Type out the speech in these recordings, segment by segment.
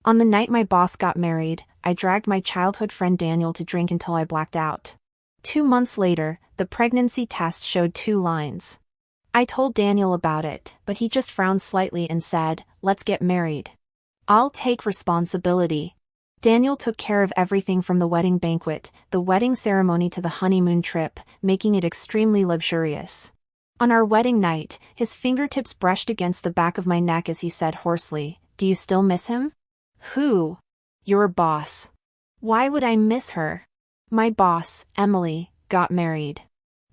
On the night my boss got married, I dragged my childhood friend Daniel to drink until I blacked out. 2 months later, the pregnancy test showed 2 lines. I told Daniel about it, but he just frowned slightly and said, "Let's get married. I'll take responsibility." Daniel took care of everything from the wedding banquet, the wedding ceremony to the honeymoon trip, making it extremely luxurious. On our wedding night, his fingertips brushed against the back of my neck as he said hoarsely, "Do you still miss him?" "Who?" "Your boss." "Why would I miss her?" "My boss, Emily, got married.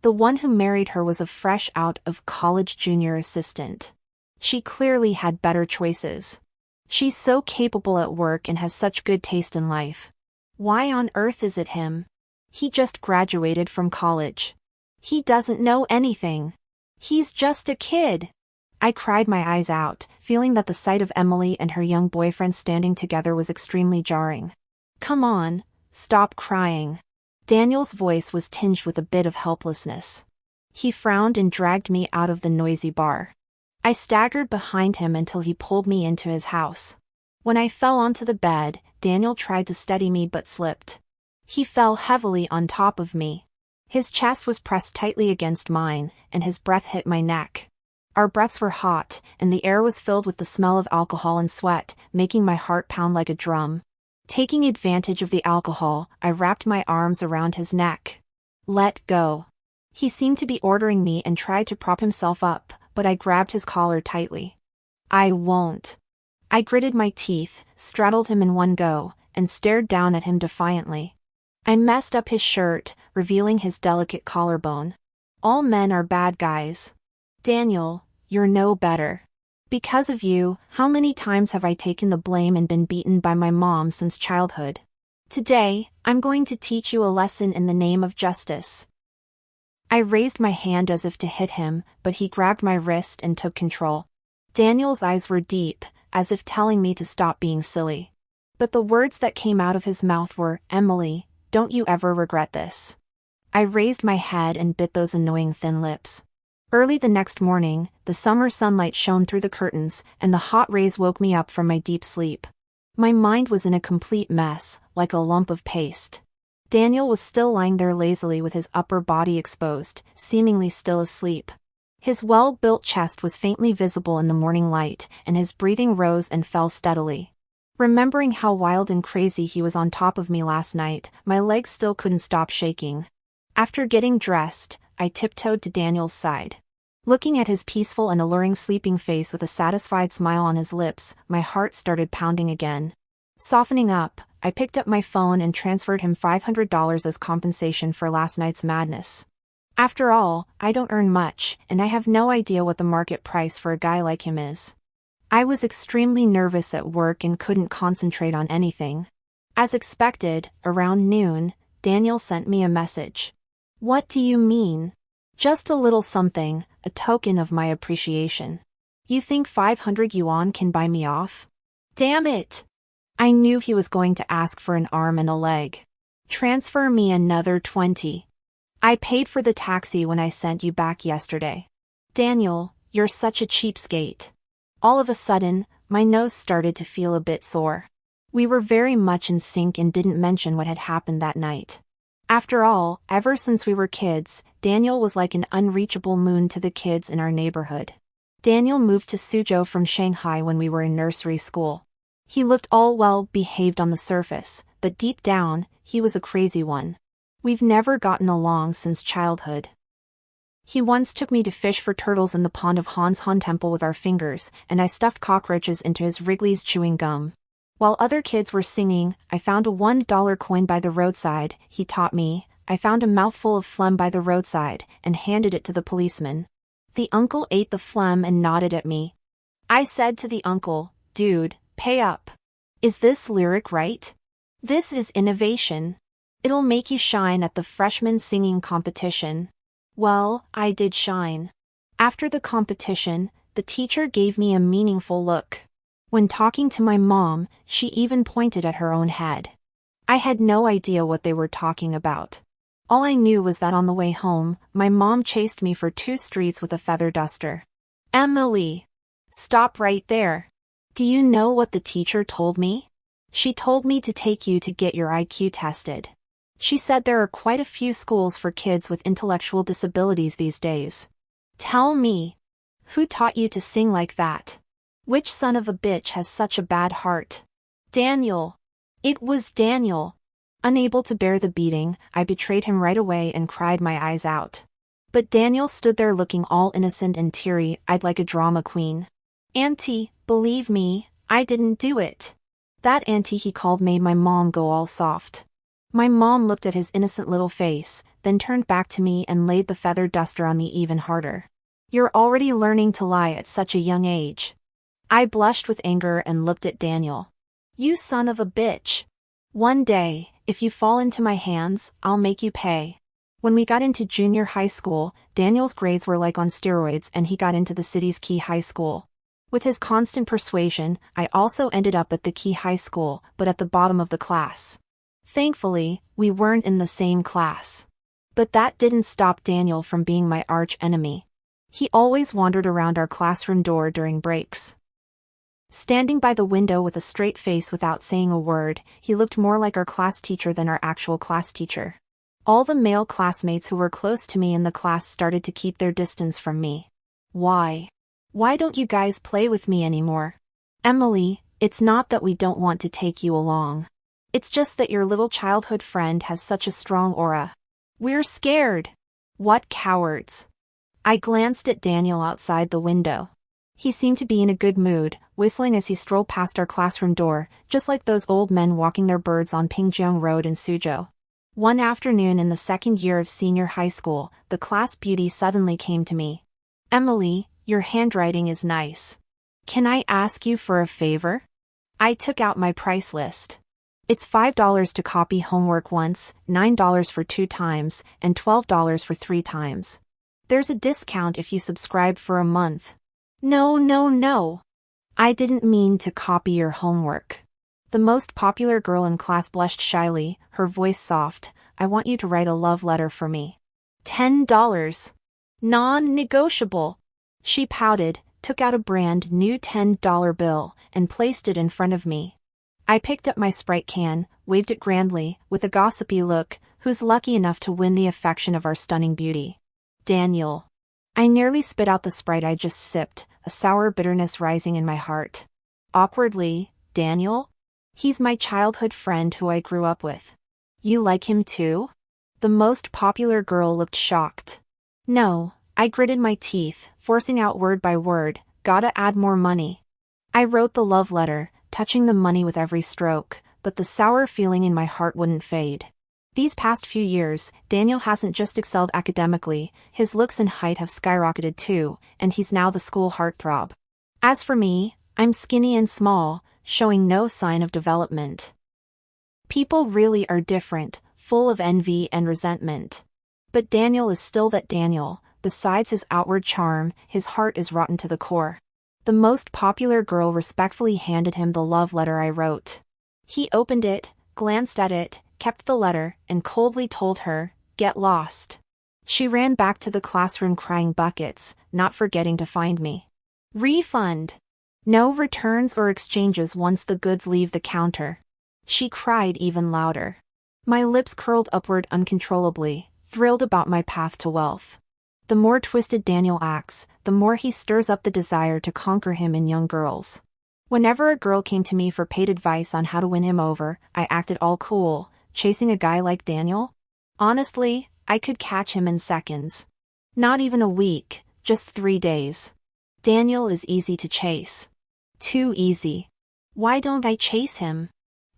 The one who married her was a fresh out of college junior assistant. She clearly had better choices. She's so capable at work and has such good taste in life. Why on earth is it him? He just graduated from college. He doesn't know anything. He's just a kid." I cried my eyes out, feeling that the sight of Emily and her young boyfriend standing together was extremely jarring. "Come on, stop crying." Daniel's voice was tinged with a bit of helplessness. He frowned and dragged me out of the noisy bar. I staggered behind him until he pulled me into his house. When I fell onto the bed, Daniel tried to steady me but slipped. He fell heavily on top of me. His chest was pressed tightly against mine, and his breath hit my neck. Our breaths were hot, and the air was filled with the smell of alcohol and sweat, making my heart pound like a drum. Taking advantage of the alcohol, I wrapped my arms around his neck. "Let go." He seemed to be ordering me and tried to prop himself up, but I grabbed his collar tightly. "I won't." I gritted my teeth, straddled him in one go, and stared down at him defiantly. I messed up his shirt, revealing his delicate collarbone. "All men are bad guys. Daniel, you're no better. Because of you, how many times have I taken the blame and been beaten by my mom since childhood? Today, I'm going to teach you a lesson in the name of justice." I raised my hand as if to hit him, but he grabbed my wrist and took control. Daniel's eyes were deep, as if telling me to stop being silly. But the words that came out of his mouth were, "Emily, don't you ever regret this." I raised my head and bit those annoying thin lips. Early the next morning, the summer sunlight shone through the curtains, and the hot rays woke me up from my deep sleep. My mind was in a complete mess, like a lump of paste. Daniel was still lying there lazily with his upper body exposed, seemingly still asleep. His well-built chest was faintly visible in the morning light, and his breathing rose and fell steadily. Remembering how wild and crazy he was on top of me last night, my legs still couldn't stop shaking. After getting dressed, I tiptoed to Daniel's side. Looking at his peaceful and alluring sleeping face with a satisfied smile on his lips, my heart started pounding again. Softening up, I picked up my phone and transferred him $500 as compensation for last night's madness. After all, I don't earn much, and I have no idea what the market price for a guy like him is. I was extremely nervous at work and couldn't concentrate on anything. As expected, around noon, Daniel sent me a message. "What do you mean?" "Just a little something, a token of my appreciation." "You think 500 yuan can buy me off?" Damn it! I knew he was going to ask for an arm and a leg. "Transfer me another 20. I paid for the taxi when I sent you back yesterday." "Daniel, you're such a cheapskate." All of a sudden, my nose started to feel a bit sore. We were very much in sync and didn't mention what had happened that night. After all, ever since we were kids, Daniel was like an unreachable moon to the kids in our neighborhood. Daniel moved to Suzhou from Shanghai when we were in nursery school. He looked all well-behaved on the surface, but deep down, he was a crazy one. We've never gotten along since childhood. He once took me to fish for turtles in the pond of Han Temple with our fingers, and I stuffed cockroaches into his Wrigley's chewing gum. While other kids were singing, "I found a $1 coin by the roadside," he taught me, "I found a mouthful of phlegm by the roadside," and handed it to the policeman. The uncle ate the phlegm and nodded at me. I said to the uncle, "Dude, pay up. Is this lyric right? This is innovation. It'll make you shine at the freshman singing competition." Well, I did shine. After the competition, the teacher gave me a meaningful look. When talking to my mom, she even pointed at her own head. I had no idea what they were talking about. All I knew was that on the way home, my mom chased me for 2 streets with a feather duster. "Emily! Stop right there. Do you know what the teacher told me?" She told me to take you to get your IQ tested. She said there are quite a few schools for kids with intellectual disabilities these days. Tell me, who taught you to sing like that? Which son of a bitch has such a bad heart? Daniel. It was Daniel. Unable to bear the beating, I betrayed him right away and cried my eyes out. But Daniel stood there looking all innocent and teary-eyed like a drama queen. Auntie, believe me, I didn't do it. That auntie he called made my mom go all soft. My mom looked at his innocent little face, then turned back to me and laid the feather duster on me even harder. You're already learning to lie at such a young age. I blushed with anger and looked at Daniel. You son of a bitch. One day, if you fall into my hands, I'll make you pay. When we got into junior high school, Daniel's grades were like on steroids and he got into the city's key high school. With his constant persuasion, I also ended up at the key high school, but at the bottom of the class. Thankfully, we weren't in the same class. But that didn't stop Daniel from being my arch enemy. He always wandered around our classroom door during breaks. Standing by the window with a straight face without saying a word, he looked more like our class teacher than our actual class teacher. All the male classmates who were close to me in the class started to keep their distance from me. Why? Why don't you guys play with me anymore? Emily, it's not that we don't want to take you along. It's just that your little childhood friend has such a strong aura. We're scared. What cowards. I glanced at Daniel outside the window. He seemed to be in a good mood, whistling as he strolled past our classroom door, just like those old men walking their birds on Pingjiang Road in Suzhou. One afternoon in the second year of senior high school, the class beauty suddenly came to me. Emily, your handwriting is nice. Can I ask you for a favor? I took out my price list. It's $5 to copy homework once, $9 for 2 times, and $12 for 3 times. There's a discount if you subscribe for a month. No, no, no. I didn't mean to copy your homework. The most popular girl in class blushed shyly, her voice soft. I want you to write a love letter for me. $10. Non-negotiable. She pouted, took out a brand new $10 bill, and placed it in front of me. I picked up my Sprite can, waved it grandly, with a gossipy look, who's lucky enough to win the affection of our stunning beauty? Daniel. I nearly spit out the Sprite I just sipped, a sour bitterness rising in my heart. Awkwardly, Daniel? He's my childhood friend who I grew up with. You like him too? The most popular girl looked shocked. No, I gritted my teeth, forcing out word by word, gotta add more money. I wrote the love letter, touching the money with every stroke, but the sour feeling in my heart wouldn't fade. These past few years, Daniel hasn't just excelled academically, his looks and height have skyrocketed too, and he's now the school heartthrob. As for me, I'm skinny and small, showing no sign of development. People really are different, full of envy and resentment. But Daniel is still that Daniel. Besides his outward charm, his heart is rotten to the core. The most popular girl respectfully handed him the love letter I wrote. He opened it, glanced at it, kept the letter, and coldly told her, "Get lost." She ran back to the classroom crying buckets, not forgetting to find me. Refund. No returns or exchanges once the goods leave the counter. She cried even louder. My lips curled upward uncontrollably, thrilled about my path to wealth. The more twisted Daniel acts, the more he stirs up the desire to conquer him in young girls. Whenever a girl came to me for paid advice on how to win him over, I acted all cool. Chasing a guy like Daniel? Honestly, I could catch him in seconds. Not even a week, just 3 days. Daniel is easy to chase. Too easy. Why don't I chase him?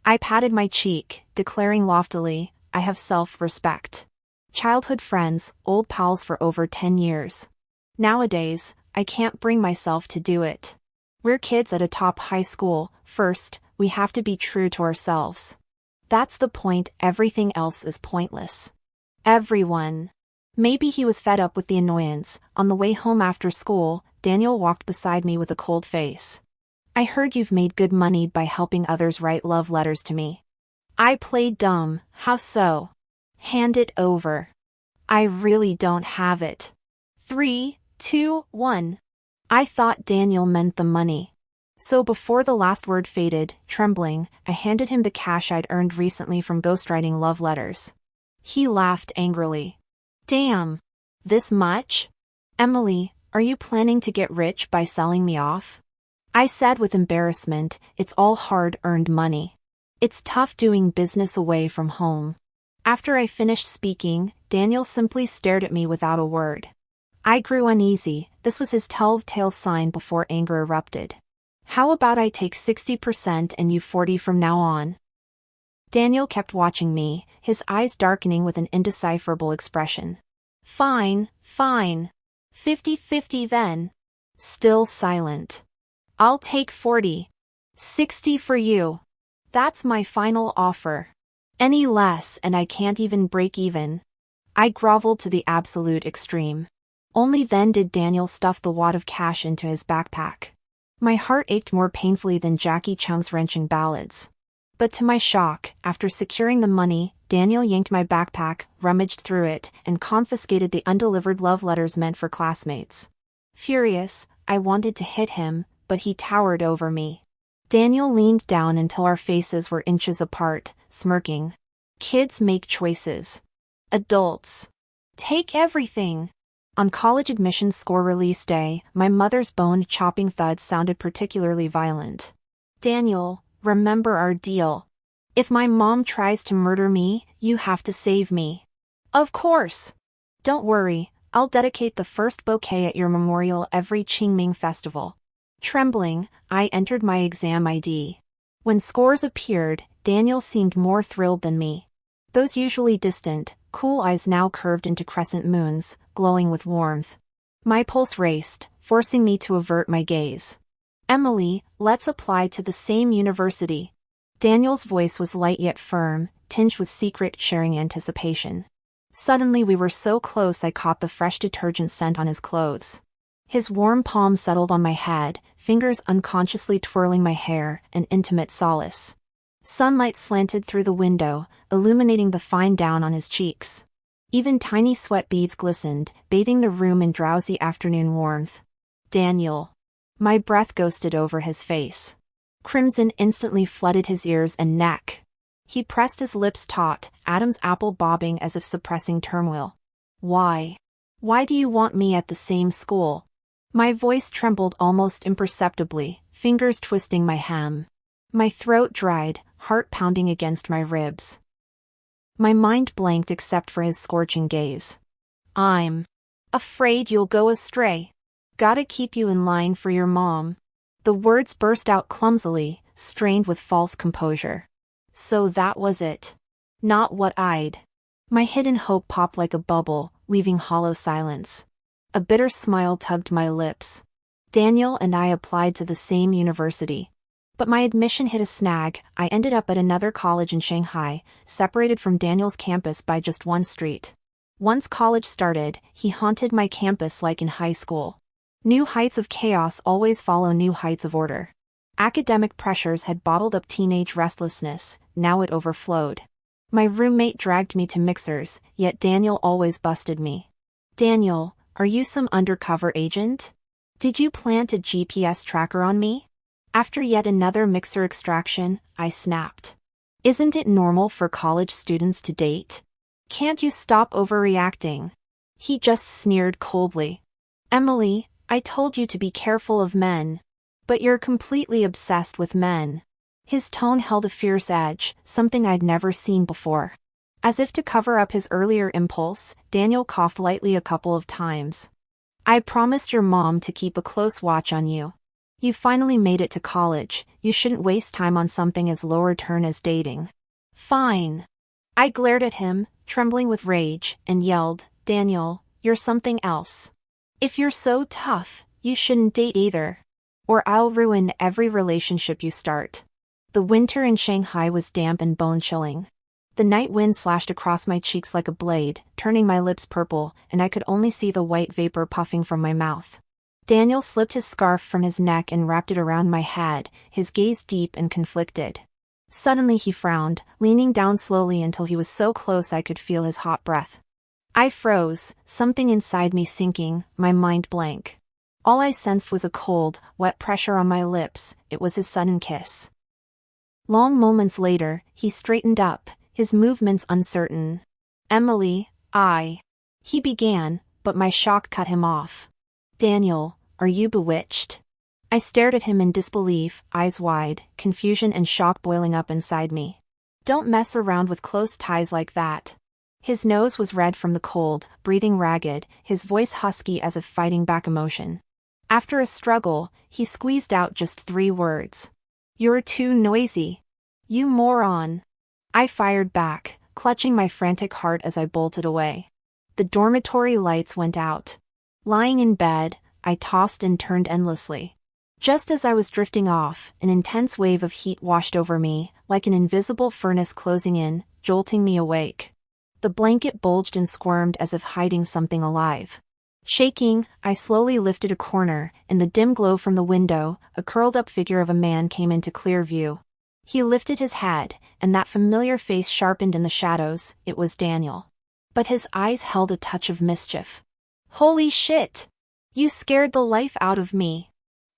I patted my cheek, declaring loftily, I have self-respect. Childhood friends, old pals for over 10 years. Nowadays, I can't bring myself to do it. We're kids at a top high school. First, we have to be true to ourselves. That's the point, everything else is pointless. Everyone. Maybe he was fed up with the annoyance. On the way home after school, Daniel walked beside me with a cold face. I heard you've made good money by helping others write love letters to me. I played dumb. How so? Hand it over. I really don't have it. 3, 2, 1. I thought Daniel meant the money. So before the last word faded, trembling, I handed him the cash I'd earned recently from ghostwriting love letters. He laughed angrily. Damn. This much? Emily, are you planning to get rich by selling me off? I said with embarrassment, it's all hard-earned money. It's tough doing business away from home. After I finished speaking, Daniel simply stared at me without a word. I grew uneasy. This was his telltale sign before anger erupted. How about I take 60% and you 40 from now on? Daniel kept watching me, his eyes darkening with an indecipherable expression. Fine, fine. 50-50 then. Still silent. I'll take 40. 60 for you. That's my final offer. Any less and I can't even break even. I groveled to the absolute extreme. Only then did Daniel stuff the wad of cash into his backpack. My heart ached more painfully than Jackie Chan's wrenching ballads. But to my shock, after securing the money, Daniel yanked my backpack, rummaged through it, and confiscated the undelivered love letters meant for classmates. Furious, I wanted to hit him, but he towered over me. Daniel leaned down until our faces were inches apart, smirking. Kids make choices. Adults take everything. On college admissions score release day, my mother's bone-chopping thuds sounded particularly violent. Daniel, remember our deal. If my mom tries to murder me, you have to save me. Of course. Don't worry, I'll dedicate the first bouquet at your memorial every Qingming festival. Trembling, I entered my exam ID. When scores appeared, Daniel seemed more thrilled than me. Those usually distant, cool eyes now curved into crescent moons, glowing with warmth. My pulse raced, forcing me to avert my gaze. Emily, let's apply to the same university. Daniel's voice was light yet firm, tinged with secret-sharing anticipation. Suddenly we were so close I caught the fresh detergent scent on his clothes. His warm palm settled on my head, fingers unconsciously twirling my hair, an intimate solace. Sunlight slanted through the window, illuminating the fine down on his cheeks. Even tiny sweat beads glistened, bathing the room in drowsy afternoon warmth. Daniel. My breath ghosted over his face. Crimson instantly flooded his ears and neck. He pressed his lips taut, Adam's apple bobbing as if suppressing turmoil. Why? Why do you want me at the same school? My voice trembled almost imperceptibly, fingers twisting my hem. My throat dried, heart pounding against my ribs. My mind blanked except for his scorching gaze. I'm afraid you'll go astray. Gotta keep you in line for your mom. The words burst out clumsily, strained with false composure. So that was it. Not what I'd. My hidden hope popped like a bubble, leaving hollow silence. A bitter smile tugged my lips. Daniel and I applied to the same university. But my admission hit a snag. I ended up at another college in Shanghai, separated from Daniel's campus by just one street. Once college started, he haunted my campus like in high school. New heights of chaos always follow new heights of order. Academic pressures had bottled up teenage restlessness, now it overflowed. My roommate dragged me to mixers, yet Daniel always busted me. Daniel, are you some undercover agent? Did you plant a GPS tracker on me? After yet another mixer extraction, I snapped. Isn't it normal for college students to date? Can't you stop overreacting? He just sneered coldly. Emily, I told you to be careful of men. But you're completely obsessed with men. His tone held a fierce edge, something I'd never seen before. As if to cover up his earlier impulse, Daniel coughed lightly a couple of times. I promised your mom to keep a close watch on you. You finally made it to college, you shouldn't waste time on something as low-return as dating. Fine. I glared at him, trembling with rage, and yelled, Daniel, you're something else. If you're so tough, you shouldn't date either. Or I'll ruin every relationship you start. The winter in Shanghai was damp and bone-chilling. The night wind slashed across my cheeks like a blade, turning my lips purple, and I could only see the white vapor puffing from my mouth. Daniel slipped his scarf from his neck and wrapped it around my head, his gaze deep and conflicted. Suddenly he frowned, leaning down slowly until he was so close I could feel his hot breath. I froze, something inside me sinking, my mind blank. All I sensed was a cold, wet pressure on my lips. It was his sudden kiss. Long moments later, he straightened up, his movements uncertain. "Emily, He began, but my shock cut him off. "Daniel, are you bewitched?" I stared at him in disbelief, eyes wide, confusion and shock boiling up inside me. "Don't mess around with close ties like that." His nose was red from the cold, breathing ragged, his voice husky as if fighting back emotion. After a struggle, he squeezed out just 3 words. "You're too noisy. You moron." I fired back, clutching my frantic heart as I bolted away. The dormitory lights went out. Lying in bed, I tossed and turned endlessly. Just as I was drifting off, an intense wave of heat washed over me, like an invisible furnace closing in, jolting me awake. The blanket bulged and squirmed as if hiding something alive. Shaking, I slowly lifted a corner. In the dim glow from the window, a curled-up figure of a man came into clear view. He lifted his head, and that familiar face sharpened in the shadows. It was Daniel. But his eyes held a touch of mischief. "Holy shit! You scared the life out of me,"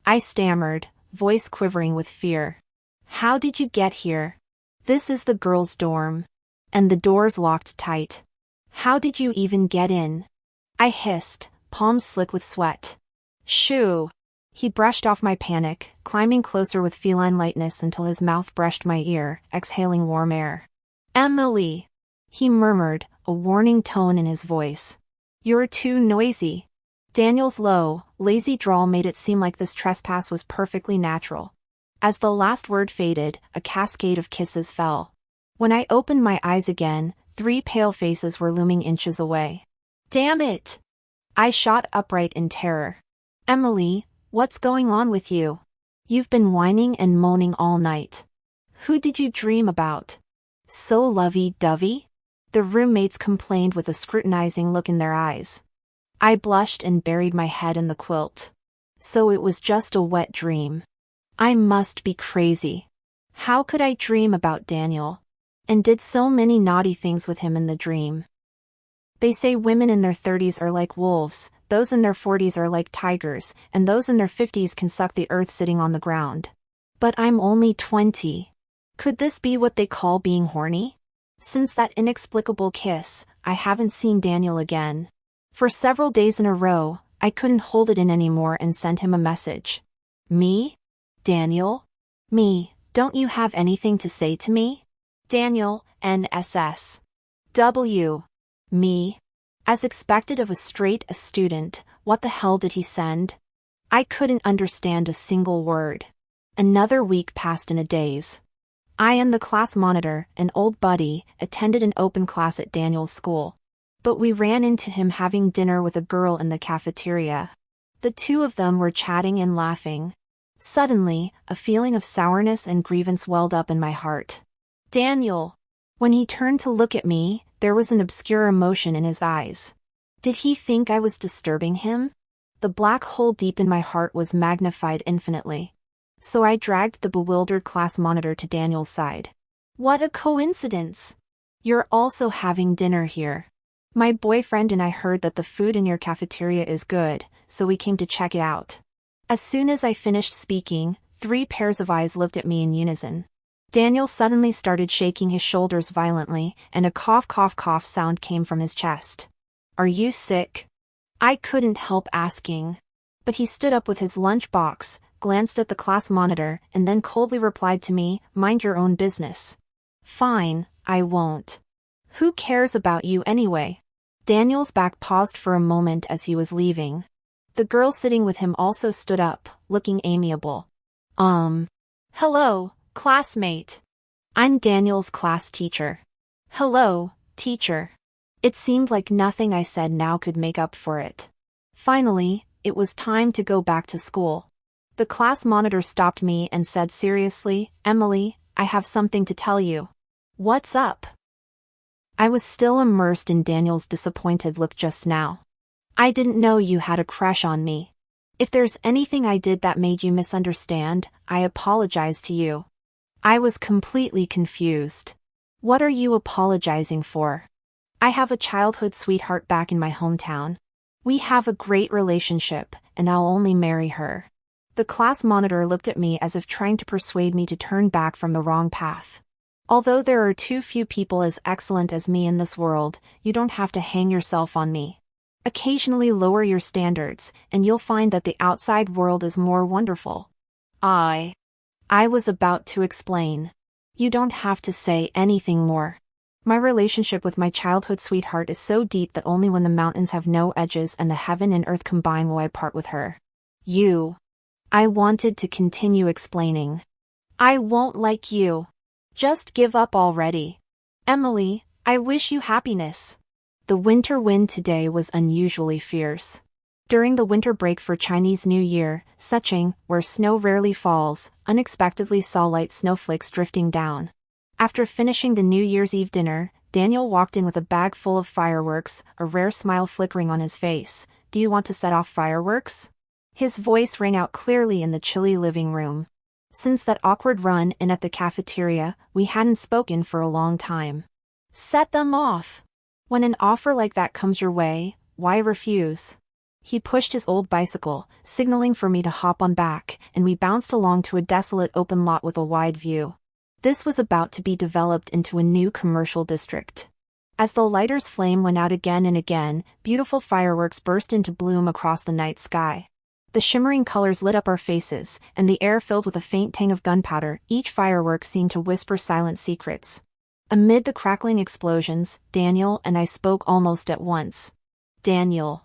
I stammered, voice quivering with fear. "How did you get here? This is the girls' dorm. And the door's locked tight. How did you even get in?" I hissed, palms slick with sweat. "Shoo!" He brushed off my panic, climbing closer with feline lightness until his mouth brushed my ear, exhaling warm air. "Emily," he murmured, a warning tone in his voice. "You're too noisy." Daniel's low, lazy drawl made it seem like this trespass was perfectly natural. As the last word faded, a cascade of kisses fell. When I opened my eyes again, 3 pale faces were looming inches away. "Damn it!" I shot upright in terror. "Emily, what's going on with you? You've been whining and moaning all night. Who did you dream about? So lovey-dovey?" The roommates complained with a scrutinizing look in their eyes. I blushed and buried my head in the quilt. So it was just a wet dream. I must be crazy. How could I dream about Daniel? And did so many naughty things with him in the dream. They say women in their 30s are like wolves, those in their 40s are like tigers, and those in their 50s can suck the earth sitting on the ground. But I'm only 20. Could this be what they call being horny? Since that inexplicable kiss, I haven't seen Daniel again. For several days in a row, I couldn't hold it in anymore and sent him a message. "Me? Daniel? Me, don't you have anything to say to me? Daniel, NSS. W. Me." As expected of a straight-A student, what the hell did he send? I couldn't understand a single word. Another week passed in a daze. I and the class monitor, an old buddy, attended an open class at Daniel's school. But we ran into him having dinner with a girl in the cafeteria. The 2 of them were chatting and laughing. Suddenly, a feeling of sourness and grievance welled up in my heart. "Daniel." When he turned to look at me, there was an obscure emotion in his eyes. Did he think I was disturbing him? The black hole deep in my heart was magnified infinitely. So I dragged the bewildered class monitor to Daniel's side. "What a coincidence! You're also having dinner here. My boyfriend and I heard that the food in your cafeteria is good, so we came to check it out." As soon as I finished speaking, 3 pairs of eyes looked at me in unison. Daniel suddenly started shaking his shoulders violently, and a cough sound came from his chest. "Are you sick?" I couldn't help asking. But he stood up with his lunchbox, glanced at the class monitor, and then coldly replied to me, "Mind your own business." "Fine, I won't. Who cares about you anyway?" Daniel's back paused for a moment as he was leaving. The girl sitting with him also stood up, looking amiable. Hello, classmate. I'm Daniel's class teacher." "Hello, teacher." It seemed like nothing I said now could make up for it. Finally, it was time to go back to school. The class monitor stopped me and said seriously, "Emily, I have something to tell you." "What's up?" I was still immersed in Daniel's disappointed look just now. "I didn't know you had a crush on me. If there's anything I did that made you misunderstand, I apologize to you." I was completely confused. "What are you apologizing for?" "I have a childhood sweetheart back in my hometown. We have a great relationship, and I'll only marry her. The class monitor looked at me as if trying to persuade me to turn back from the wrong path. Although there are too few people as excellent as me in this world, you don't have to hang yourself on me. Occasionally lower your standards, and you'll find that the outside world is more wonderful. I was about to explain. You don't have to say anything more. My relationship with my childhood sweetheart is so deep that only when the mountains have no edges and the heaven and earth combine will I part with her. I wanted to continue explaining. I won't like you. Just give up already. Emily, I wish you happiness. The winter wind today was unusually fierce. During the winter break for Chinese New Year, Sucheng, where snow rarely falls, unexpectedly saw light snowflakes drifting down. After finishing the New Year's Eve dinner, Daniel walked in with a bag full of fireworks, a rare smile flickering on his face. Do you want to set off fireworks? His voice rang out clearly in the chilly living room. Since that awkward run-in at the cafeteria, we hadn't spoken for a long time. Set them off. When an offer like that comes your way, why refuse? He pushed his old bicycle, signaling for me to hop on back, and we bounced along to a desolate open lot with a wide view. This was about to be developed into a new commercial district. As the lighter's flame went out again and again, beautiful fireworks burst into bloom across the night sky. The shimmering colors lit up our faces, and the air filled with a faint tang of gunpowder. Each firework seemed to whisper silent secrets. Amid the crackling explosions, Daniel and I spoke almost at once. Daniel.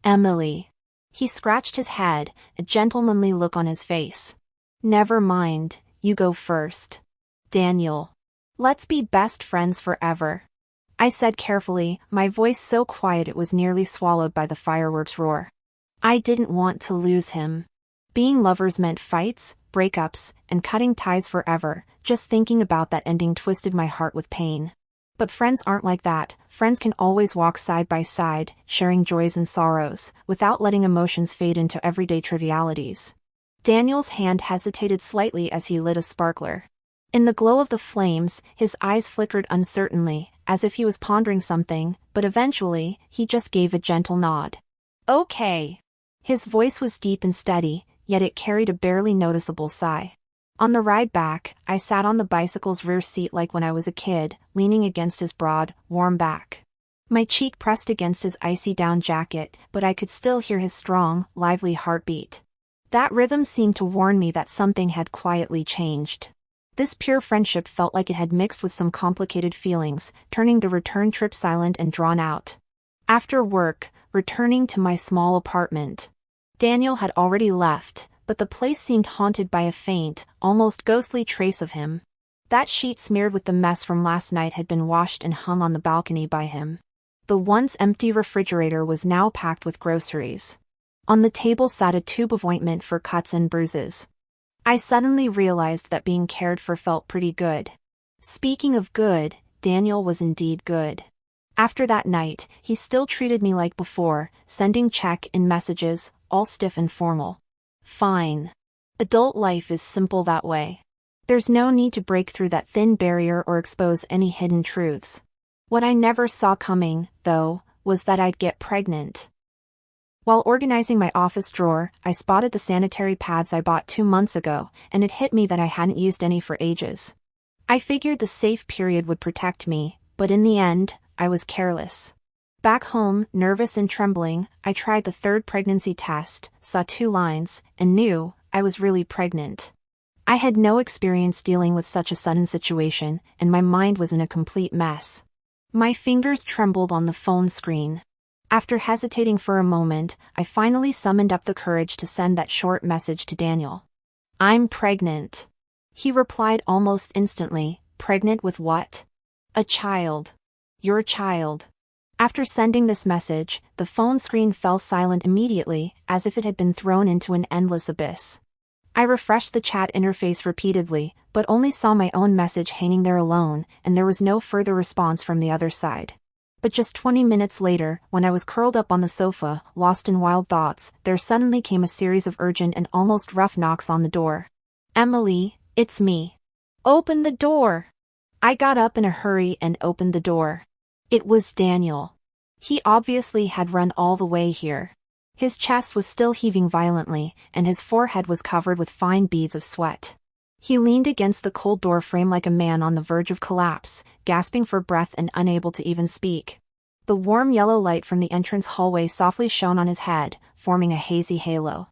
Emily. He scratched his head, a gentlemanly look on his face. Never mind, you go first. Daniel. Let's be best friends forever. I said carefully, my voice so quiet it was nearly swallowed by the fireworks' roar. I didn't want to lose him. Being lovers meant fights, breakups, and cutting ties forever. Just thinking about that ending twisted my heart with pain. But friends aren't like that. Friends can always walk side by side, sharing joys and sorrows, without letting emotions fade into everyday trivialities. Daniel's hand hesitated slightly as he lit a sparkler. In the glow of the flames, his eyes flickered uncertainly, as if he was pondering something, but eventually, he just gave a gentle nod. Okay. His voice was deep and steady, yet it carried a barely noticeable sigh. On the ride back, I sat on the bicycle's rear seat like when I was a kid, leaning against his broad, warm back. My cheek pressed against his icy down jacket, but I could still hear his strong, lively heartbeat. That rhythm seemed to warn me that something had quietly changed. This pure friendship felt like it had mixed with some complicated feelings, turning the return trip silent and drawn out. After work, returning to my small apartment. Daniel had already left, but the place seemed haunted by a faint, almost ghostly trace of him. That sheet smeared with the mess from last night had been washed and hung on the balcony by him. The once empty refrigerator was now packed with groceries. On the table sat a tube of ointment for cuts and bruises. I suddenly realized that being cared for felt pretty good. Speaking of good, Daniel was indeed good. After that night, he still treated me like before, sending check-in messages, all stiff and formal. Fine. Adult life is simple that way. There's no need to break through that thin barrier or expose any hidden truths. What I never saw coming, though, was that I'd get pregnant. While organizing my office drawer, I spotted the sanitary pads I bought 2 months ago, and it hit me that I hadn't used any for ages. I figured the safe period would protect me, but in the end, I was careless. Back home, nervous and trembling, I tried the third pregnancy test, saw 2 lines, and knew I was really pregnant. I had no experience dealing with such a sudden situation, and my mind was in a complete mess. My fingers trembled on the phone screen. After hesitating for a moment, I finally summoned up the courage to send that short message to Daniel. I'm pregnant. He replied almost instantly, pregnant with what? A child. Your child. After sending this message, the phone screen fell silent immediately, as if it had been thrown into an endless abyss. I refreshed the chat interface repeatedly, but only saw my own message hanging there alone, and there was no further response from the other side. But just 20 minutes later, when I was curled up on the sofa, lost in wild thoughts, there suddenly came a series of urgent and almost rough knocks on the door. Emily, it's me. Open the door. I got up in a hurry and opened the door. It was Daniel. He obviously had run all the way here. His chest was still heaving violently, and his forehead was covered with fine beads of sweat. He leaned against the cold door frame like a man on the verge of collapse, gasping for breath and unable to even speak. The warm yellow light from the entrance hallway softly shone on his head, forming a hazy halo.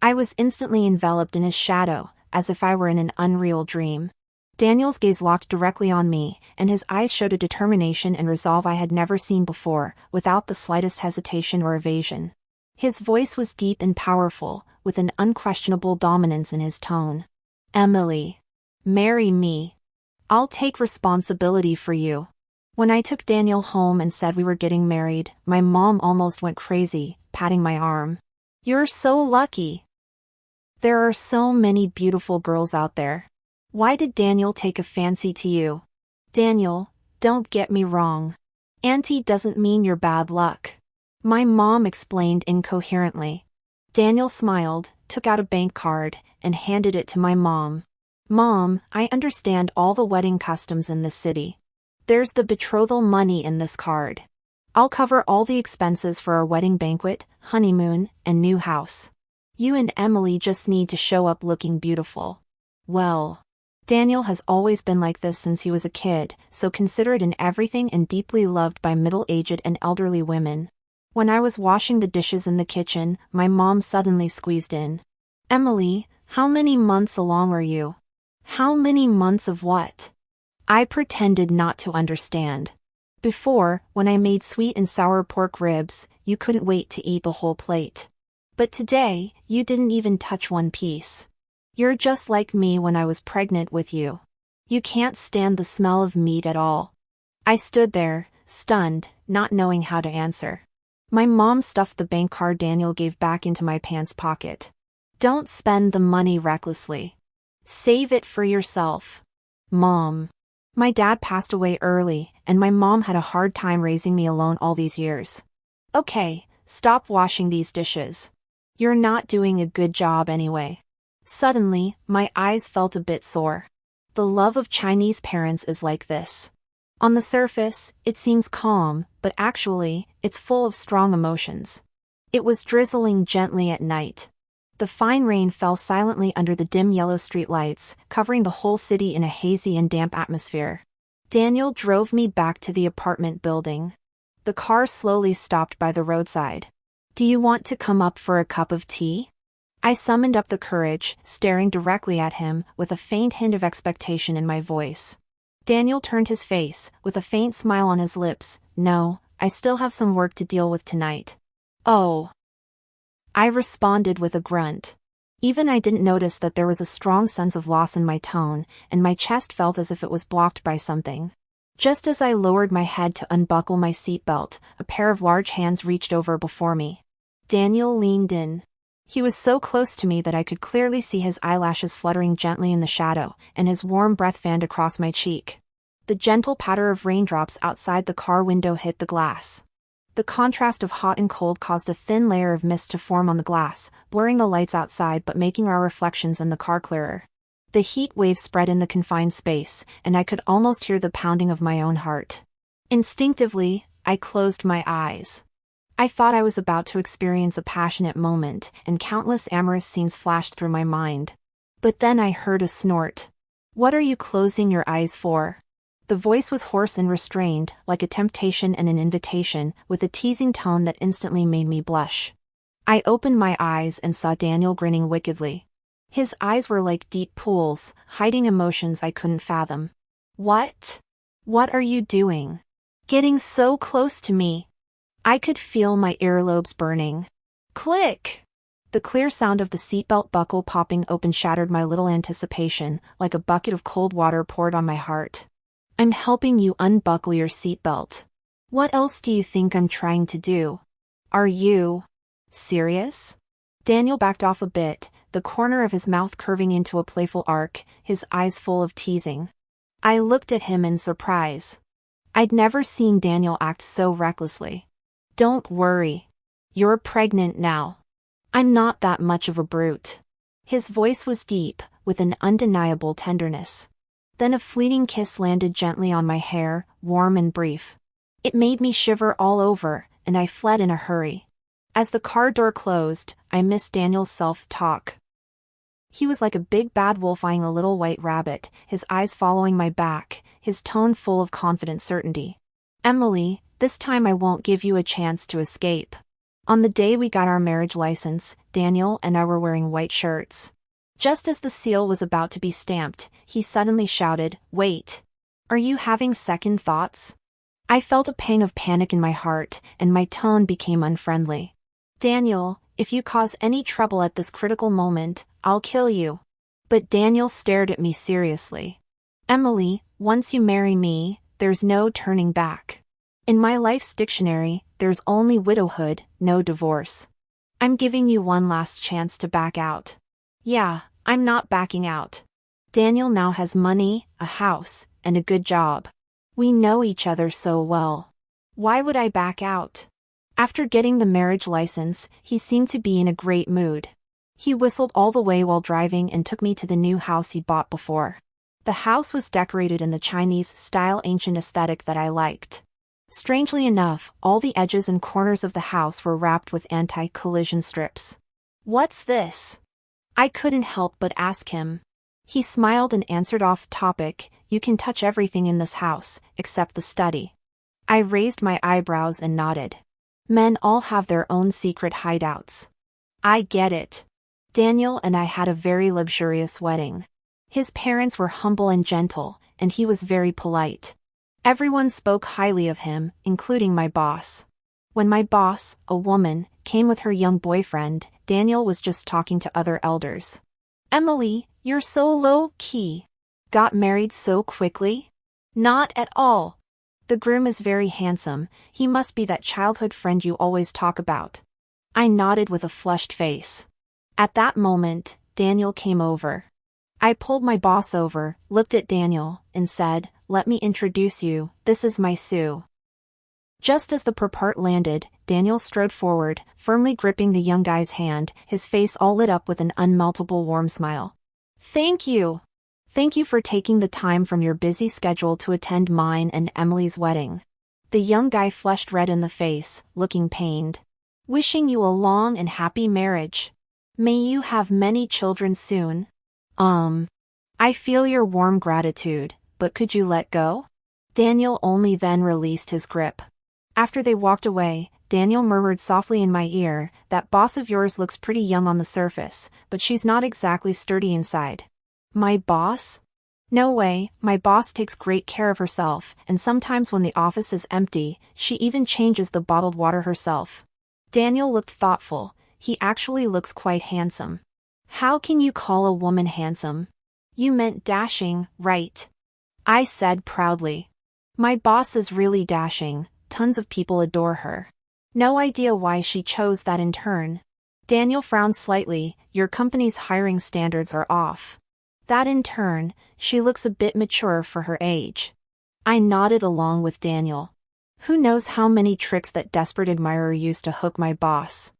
I was instantly enveloped in his shadow, as if I were in an unreal dream. Daniel's gaze locked directly on me, and his eyes showed a determination and resolve I had never seen before, without the slightest hesitation or evasion. His voice was deep and powerful, with an unquestionable dominance in his tone. "Emily. Marry me. I'll take responsibility for you." When I took Daniel home and said we were getting married, my mom almost went crazy, patting my arm. "You're so lucky. There are so many beautiful girls out there. Why did Daniel take a fancy to you?" "Daniel, don't get me wrong. Auntie doesn't mean you're bad luck," my mom explained incoherently. Daniel smiled, took out a bank card, and handed it to my mom. "Mom, I understand all the wedding customs in this city. There's the betrothal money in this card. I'll cover all the expenses for our wedding banquet, honeymoon, and new house. You and Emily just need to show up looking beautiful." Well, Daniel has always been like this since he was a kid, so considerate in everything and deeply loved by middle-aged and elderly women. When I was washing the dishes in the kitchen, my mom suddenly squeezed in. "Emily, how many months along are you?" "How many months of what?" I pretended not to understand. "Before, when I made sweet and sour pork ribs, you couldn't wait to eat the whole plate. But today, you didn't even touch one piece. You're just like me when I was pregnant with you. You can't stand the smell of meat at all." I stood there, stunned, not knowing how to answer. My mom stuffed the bank card Daniel gave back into my pants pocket. "Don't spend the money recklessly. Save it for yourself." "Mom. My dad passed away early, and my mom had a hard time raising me alone all these years." "Okay, stop washing these dishes. You're not doing a good job anyway." Suddenly, my eyes felt a bit sore. The love of Chinese parents is like this. On the surface, it seems calm, but actually, it's full of strong emotions. It was drizzling gently at night. The fine rain fell silently under the dim yellow street lights, covering the whole city in a hazy and damp atmosphere. Daniel drove me back to the apartment building. The car slowly stopped by the roadside. "Do you want to come up for a cup of tea?" I summoned up the courage, staring directly at him, with a faint hint of expectation in my voice. Daniel turned his face, with a faint smile on his lips. "No, I still have some work to deal with tonight." "Oh." I responded with a grunt. Even I didn't notice that there was a strong sense of loss in my tone, and my chest felt as if it was blocked by something. Just as I lowered my head to unbuckle my seatbelt, a pair of large hands reached over before me. Daniel leaned in. He was so close to me that I could clearly see his eyelashes fluttering gently in the shadow, and his warm breath fanned across my cheek. The gentle patter of raindrops outside the car window hit the glass. The contrast of hot and cold caused a thin layer of mist to form on the glass, blurring the lights outside but making our reflections in the car clearer. The heat wave spread in the confined space, and I could almost hear the pounding of my own heart. Instinctively, I closed my eyes. I thought I was about to experience a passionate moment, and countless amorous scenes flashed through my mind. But then I heard a snort. "What are you closing your eyes for?" The voice was hoarse and restrained, like a temptation and an invitation, with a teasing tone that instantly made me blush. I opened my eyes and saw Daniel grinning wickedly. His eyes were like deep pools, hiding emotions I couldn't fathom. "What? What are you doing? Getting so close to me?" I could feel my earlobes burning. Click! The clear sound of the seatbelt buckle popping open shattered my little anticipation, like a bucket of cold water poured on my heart. "I'm helping you unbuckle your seatbelt. What else do you think I'm trying to do? Are you serious?" Daniel backed off a bit, the corner of his mouth curving into a playful arc, his eyes full of teasing. I looked at him in surprise. I'd never seen Daniel act so recklessly. "Don't worry. You're pregnant now. I'm not that much of a brute." His voice was deep, with an undeniable tenderness. Then a fleeting kiss landed gently on my hair, warm and brief. It made me shiver all over, and I fled in a hurry. As the car door closed, I missed Daniel's self-talk. He was like a big bad wolf eyeing a little white rabbit, his eyes following my back, his tone full of confident certainty. Emily, this time I won't give you a chance to escape. On the day we got our marriage license, Daniel and I were wearing white shirts. Just as the seal was about to be stamped, he suddenly shouted, "Wait! Are you having second thoughts?" I felt a pang of panic in my heart, and my tone became unfriendly. "Daniel, if you cause any trouble at this critical moment, I'll kill you." But Daniel stared at me seriously. "Emily, once you marry me, there's no turning back. In my life's dictionary, there's only widowhood, no divorce. I'm giving you one last chance to back out." "Yeah, I'm not backing out. Daniel now has money, a house, and a good job. We know each other so well. Why would I back out?" After getting the marriage license, he seemed to be in a great mood. He whistled all the way while driving and took me to the new house he bought before. The house was decorated in the Chinese-style ancient aesthetic that I liked. Strangely enough, all the edges and corners of the house were wrapped with anti-collision strips. "What's this?" I couldn't help but ask him. He smiled and answered off topic, "You can touch everything in this house, except the study." I raised my eyebrows and nodded. Men all have their own secret hideouts. I get it. Daniel and I had a very luxurious wedding. His parents were humble and gentle, and he was very polite. Everyone spoke highly of him, including my boss. When my boss, a woman, came with her young boyfriend, Daniel was just talking to other elders. "Emily, you're so low-key. Got married so quickly?" "Not at all. The groom is very handsome, he must be that childhood friend you always talk about." I nodded with a flushed face. At that moment, Daniel came over. I pulled my boss over, looked at Daniel, and said, "Let me introduce you, this is my Sue." Just as the purport landed, Daniel strode forward, firmly gripping the young guy's hand, his face all lit up with an unmeltable warm smile. "Thank you. Thank you for taking the time from your busy schedule to attend mine and Emily's wedding." The young guy flushed red in the face, looking pained. "Wishing you a long and happy marriage. May you have many children soon." I feel your warm gratitude, but could you let go?" Daniel only then released his grip. After they walked away, Daniel murmured softly in my ear, "That boss of yours looks pretty young on the surface, but she's not exactly sturdy inside." "My boss? No way, my boss takes great care of herself, and sometimes when the office is empty, she even changes the bottled water herself." Daniel looked thoughtful. "He actually looks quite handsome." "How can you call a woman handsome?" "You meant dashing, right?" I said proudly. "My boss is really dashing, tons of people adore her. No idea why she chose that in turn." Daniel frowned slightly, "Your company's hiring standards are off." "That in turn, she looks a bit mature for her age." I nodded along with Daniel. Who knows how many tricks that desperate admirer used to hook my boss.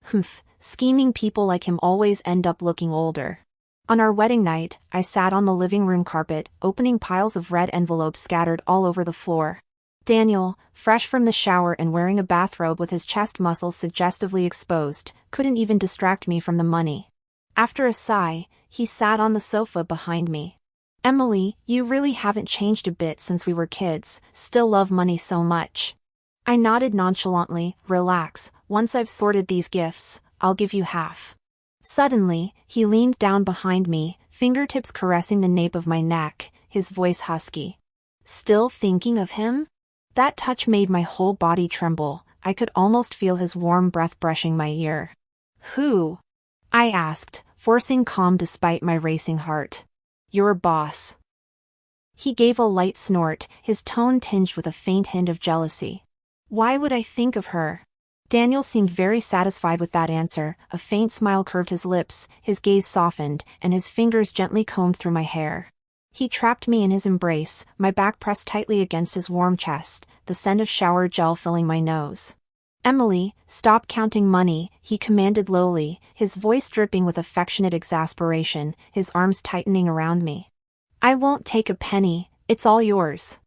Humph, scheming people like him always end up looking older. On our wedding night, I sat on the living room carpet, opening piles of red envelopes scattered all over the floor. Daniel, fresh from the shower and wearing a bathrobe with his chest muscles suggestively exposed, couldn't even distract me from the money. After a sigh, he sat on the sofa behind me. "Emily, you really haven't changed a bit since we were kids, still love money so much." I nodded nonchalantly, "Relax, once I've sorted these gifts, I'll give you half." Suddenly, he leaned down behind me, fingertips caressing the nape of my neck, his voice husky. "Still thinking of him?" That touch made my whole body tremble. I could almost feel his warm breath brushing my ear. "Who?" I asked, forcing calm despite my racing heart. "Your boss." He gave a light snort, his tone tinged with a faint hint of jealousy. "Why would I think of her?" Daniel seemed very satisfied with that answer, a faint smile curved his lips, his gaze softened, and his fingers gently combed through my hair. He trapped me in his embrace, my back pressed tightly against his warm chest, the scent of shower gel filling my nose. "Emily, stop counting money," he commanded lowly, his voice dripping with affectionate exasperation, his arms tightening around me. "I won't take a penny, it's all yours."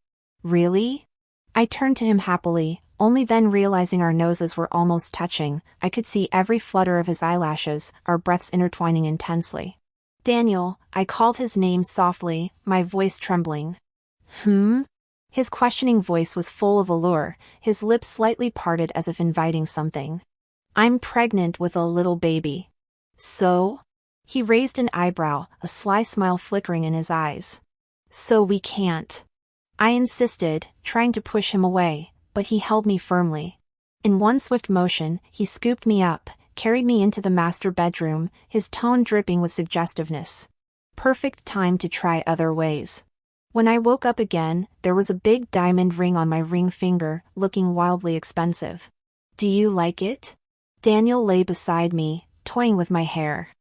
"Really?" I turned to him happily, only then realizing our noses were almost touching. I could see every flutter of his eyelashes, our breaths intertwining intensely. "Daniel," I called his name softly, my voice trembling. "Hmm?" His questioning voice was full of allure, his lips slightly parted as if inviting something. "I'm pregnant with a little baby." "So?" He raised an eyebrow, a sly smile flickering in his eyes. "So we can't." I insisted, trying to push him away, but he held me firmly. In one swift motion, he scooped me up, carried me into the master bedroom, his tone dripping with suggestiveness. Perfect time to try other ways. When I woke up again, there was a big diamond ring on my ring finger, looking wildly expensive. "Do you like it?" Daniel lay beside me, toying with my hair.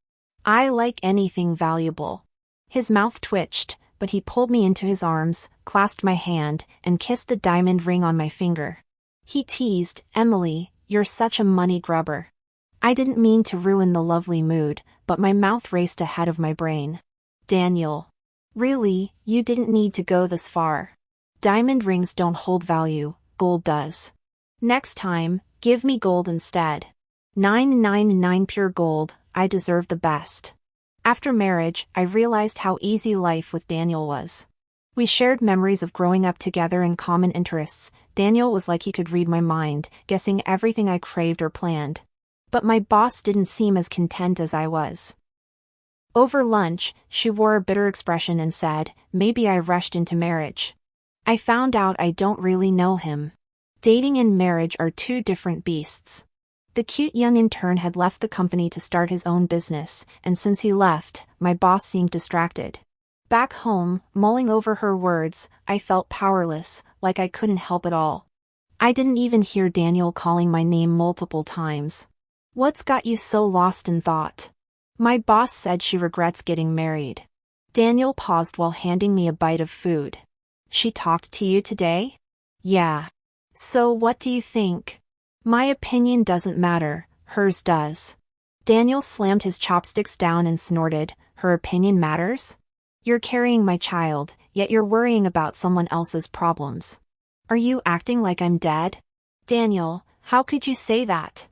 "I like anything valuable." His mouth twitched, but he pulled me into his arms, clasped my hand, and kissed the diamond ring on my finger. He teased, "Emily, you're such a money grubber." I didn't mean to ruin the lovely mood, but my mouth raced ahead of my brain. "Daniel. Really, you didn't need to go this far. Diamond rings don't hold value, gold does. Next time, give me gold instead. 999 pure gold, I deserve the best." After marriage, I realized how easy life with Daniel was. We shared memories of growing up together and common interests. Daniel was like he could read my mind, guessing everything I craved or planned. But my boss didn't seem as content as I was. Over lunch, she wore a bitter expression and said, "Maybe I rushed into marriage. I found out I don't really know him. Dating and marriage are two different beasts." The cute young intern had left the company to start his own business, and since he left, my boss seemed distracted. Back home, mulling over her words, I felt powerless, like I couldn't help at all. I didn't even hear Daniel calling my name multiple times. "What's got you so lost in thought?" My boss said she regrets getting married. Daniel paused while handing me a bite of food. "She talked to you today?" "Yeah." "So what do you think?" "My opinion doesn't matter, hers does." Daniel slammed his chopsticks down and snorted, "Her opinion matters? You're carrying my child, yet you're worrying about someone else's problems. Are you acting like I'm dead?" "Daniel, how could you say that?"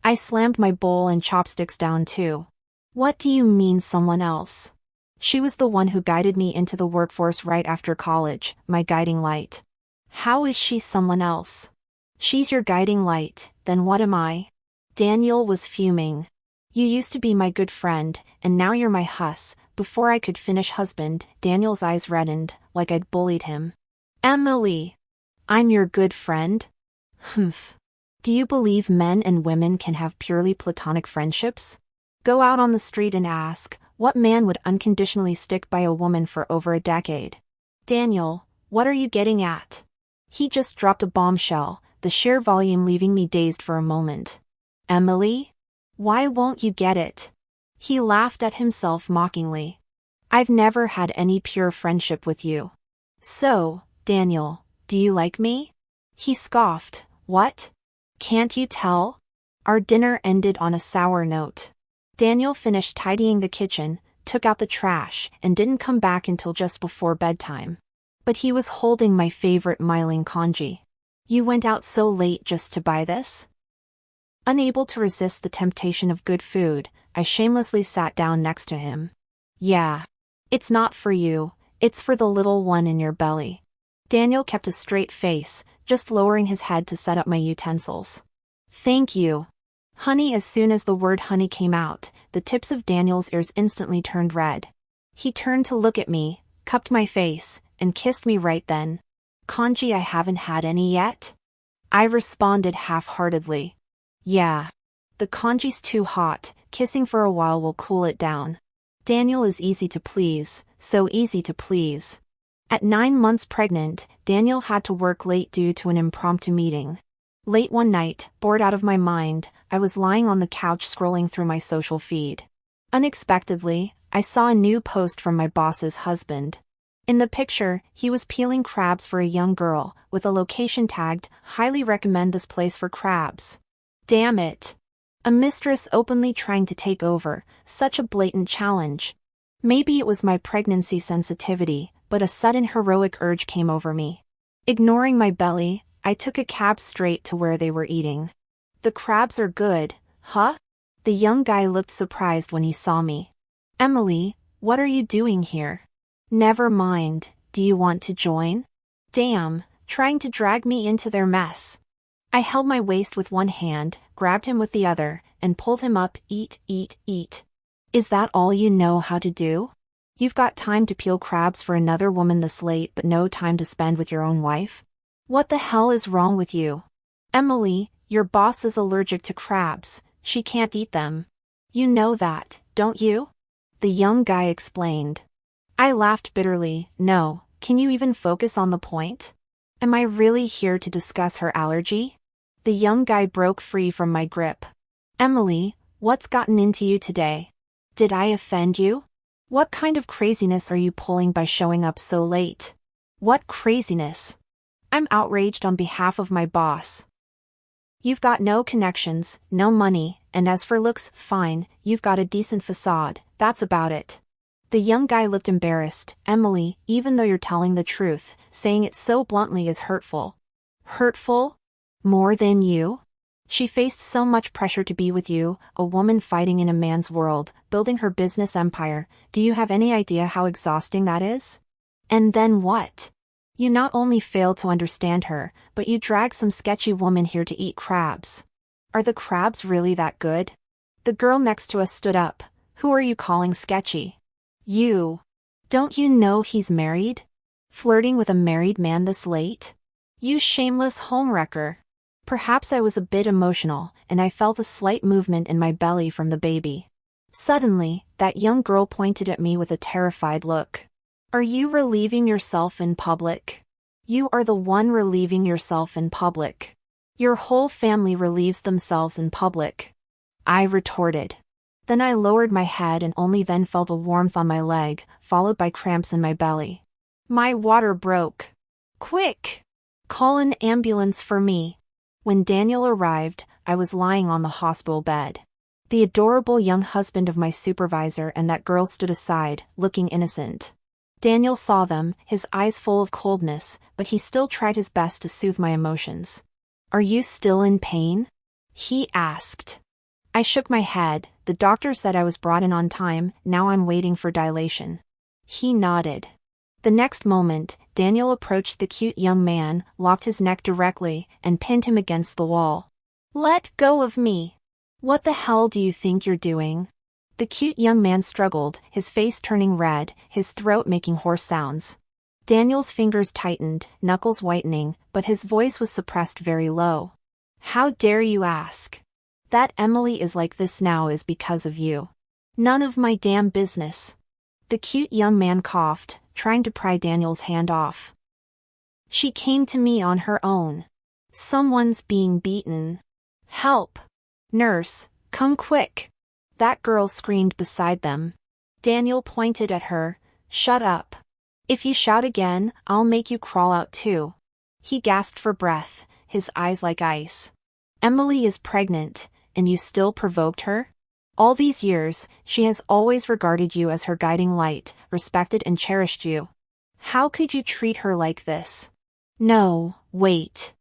I slammed my bowl and chopsticks down too. "What do you mean someone else?" She was the one who guided me into the workforce right after college, my guiding light. "How is she someone else?" "She's your guiding light, then what am I?" Daniel was fuming. "You used to be my good friend, and now you're my huss." Before I could finish husband, Daniel's eyes reddened, like I'd bullied him. "Emily! I'm your good friend?" "Humph. Do you believe men and women can have purely platonic friendships? Go out on the street and ask, what man would unconditionally stick by a woman for over a decade?" "Daniel, what are you getting at?" He just dropped a bombshell, the sheer volume leaving me dazed for a moment. "Emily? Why won't you get it?" He laughed at himself mockingly. "I've never had any pure friendship with you. So, Daniel, do you like me?" He scoffed. "What? Can't you tell?" Our dinner ended on a sour note. Daniel finished tidying the kitchen, took out the trash, and didn't come back until just before bedtime. But he was holding my favorite myling congee. "You went out so late just to buy this?" Unable to resist the temptation of good food, I shamelessly sat down next to him. "Yeah. It's not for you, it's for the little one in your belly." Daniel kept a straight face, just lowering his head to set up my utensils. "Thank you." Honey. As soon as the word honey came out, the tips of Daniel's ears instantly turned red. He turned to look at me, cupped my face, and kissed me right then. "Congee, I haven't had any yet?" I responded half-heartedly. "Yeah. The congee's too hot, kissing for a while will cool it down." Daniel is easy to please, so easy to please. At 9 months pregnant, Daniel had to work late due to an impromptu meeting. Late one night, bored out of my mind, I was lying on the couch scrolling through my social feed. Unexpectedly, I saw a new post from my boss's husband. In the picture, he was peeling crabs for a young girl, with a location tagged, "Highly recommend this place for crabs." Damn it. A mistress openly trying to take over, such a blatant challenge. Maybe it was my pregnancy sensitivity, but a sudden heroic urge came over me. Ignoring my belly, I took a cab straight to where they were eating. The crabs are good, huh? The young guy looked surprised when he saw me. Emily, what are you doing here? Never mind, do you want to join? Damn, trying to drag me into their mess. I held my waist with one hand, grabbed him with the other, and pulled him up. Eat, eat, eat. Is that all you know how to do? You've got time to peel crabs for another woman this late but no time to spend with your own wife? What the hell is wrong with you? Emily, your boss is allergic to crabs, she can't eat them. You know that, don't you? The young guy explained. I laughed bitterly. No, can you even focus on the point? Am I really here to discuss her allergy? The young guy broke free from my grip. Emily, what's gotten into you today? Did I offend you? What kind of craziness are you pulling by showing up so late? What craziness? I'm outraged on behalf of my boss. You've got no connections, no money, and as for looks, fine, you've got a decent facade, that's about it. The young guy looked embarrassed. Emily, even though you're telling the truth, saying it so bluntly is hurtful. Hurtful? More than you? She faced so much pressure to be with you, a woman fighting in a man's world, building her business empire. Do you have any idea how exhausting that is? And then what? You not only fail to understand her, but you drag some sketchy woman here to eat crabs. Are the crabs really that good? The girl next to us stood up. Who are you calling sketchy? You. Don't you know he's married? Flirting with a married man this late? You shameless homewrecker. Perhaps I was a bit emotional, and I felt a slight movement in my belly from the baby. Suddenly, that young girl pointed at me with a terrified look. Are you relieving yourself in public? You are the one relieving yourself in public. Your whole family relieves themselves in public. I retorted. Then I lowered my head and only then felt a warmth on my leg, followed by cramps in my belly. My water broke. Quick! Call an ambulance for me. When Daniel arrived, I was lying on the hospital bed. The adorable young husband of my supervisor and that girl stood aside, looking innocent. Daniel saw them, his eyes full of coldness, but he still tried his best to soothe my emotions. Are you still in pain? He asked. I shook my head. The doctor said I was brought in on time, now I'm waiting for dilation. He nodded. The next moment, Daniel approached the cute young man, locked his neck directly, and pinned him against the wall. Let go of me. What the hell do you think you're doing? The cute young man struggled, his face turning red, his throat making hoarse sounds. Daniel's fingers tightened, knuckles whitening, but his voice was suppressed very low. How dare you ask? That Emily is like this now is because of you. None of my damn business. The cute young man coughed, trying to pry Daniel's hand off. She came to me on her own. Someone's being beaten. Help! Nurse, come quick! That girl screamed beside them. Daniel pointed at her. Shut up. If you shout again, I'll make you crawl out too. He gasped for breath, his eyes like ice. Emily is pregnant, and you still provoked her? All these years, she has always regarded you as her guiding light, respected and cherished you. How could you treat her like this? No, wait.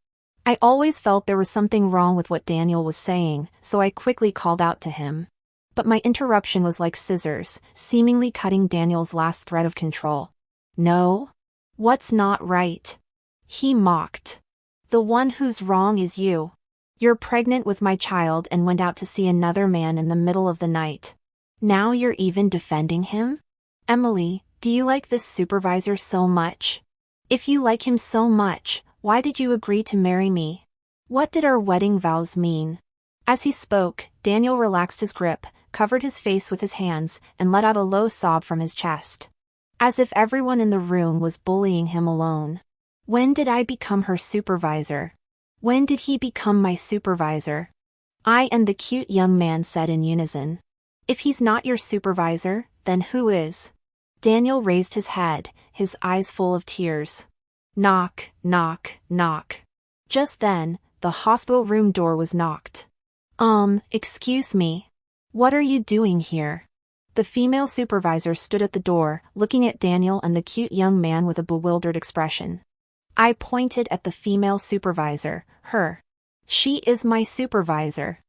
I always felt there was something wrong with what Daniel was saying, so I quickly called out to him. But my interruption was like scissors, seemingly cutting Daniel's last thread of control. No? What's not right? He mocked. The one who's wrong is you. You're pregnant with my child and went out to see another man in the middle of the night. Now you're even defending him? Emily, do you like this supervisor so much? If you like him so much, why did you agree to marry me? What did our wedding vows mean? As he spoke, Daniel relaxed his grip, covered his face with his hands, and let out a low sob from his chest. As if everyone in the room was bullying him alone. When did I become her supervisor? When did he become my supervisor? I and the cute young man said in unison. If he's not your supervisor, then who is? Daniel raised his head, his eyes full of tears. Knock, knock, knock. Just then, the hospital room door was knocked. Excuse me. What are you doing here? The female supervisor stood at the door, looking at Daniel and the cute young man with a bewildered expression. I pointed at the female supervisor, her. She is my supervisor.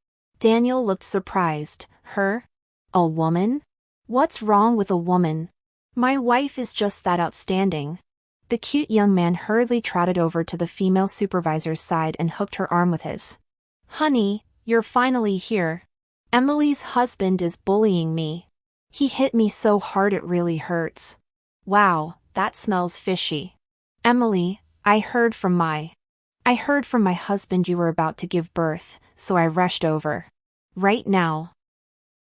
Daniel looked surprised. Her? A woman? What's wrong with a woman? My wife is just that outstanding. The cute young man hurriedly trotted over to the female supervisor's side and hooked her arm with his. Honey, you're finally here. Emily's husband is bullying me. He hit me so hard it really hurts. Wow, that smells fishy. Emily, I heard from my husband you were about to give birth, so I rushed over. Right now.